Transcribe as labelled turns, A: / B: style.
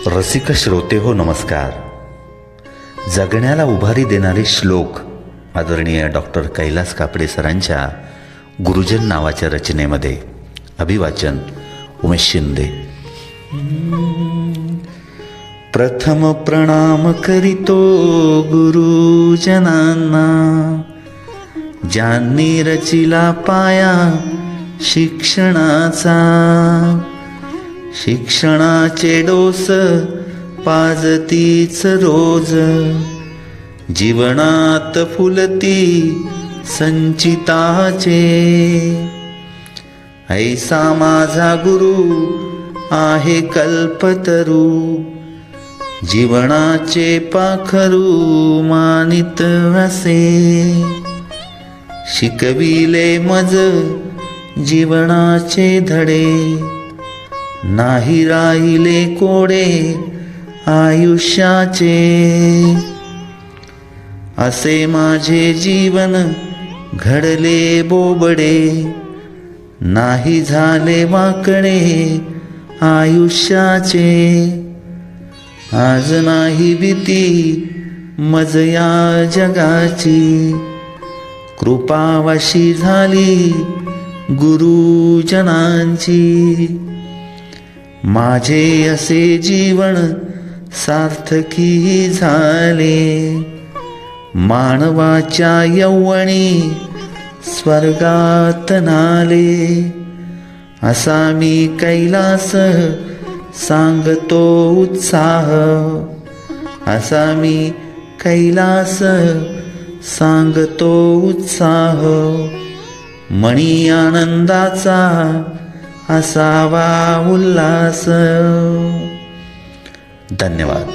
A: रसिक श्रोते हो नमस्कार. जगण्याला उभारी देणारे श्लोक आदरणीय डॉक्टर कैलास कापडे सरांच्या गुरुजन नावाच्या रचनेमध्ये. अभिवाचन उमेश शिंदे. प्रथम प्रणाम करीतो गुरुजनांना, ज्यांनी रचिला पाया शिक्षणाचा. शिक्षणाचे डोस पाजतीच रोज, जीवनात फुलती संचिताचे. ऐसा माझा गुरु आहे कल्पतरू, जीवनाचे पाखरू मानित असे. शिकविले मज जीवनाचे धडे, नाही राहिले कोडे आयुष्याचे. असे माझे जीवन घडले बोबडे, नाही झाले वाकडे आयुष्याचे. आज नाही भीती मज या जगाची, कृपावशी झाली गुरुजनांची. माझे असे जीवन सार्थकी झाले, मानवाच्या यौवनी स्वर्गात नाले. असा मी कैलास सांगतो उत्साह, असा मी कैलास सांगतो उत्साह. मणी आनंदाचा असावा उल्हास. धन्यवाद.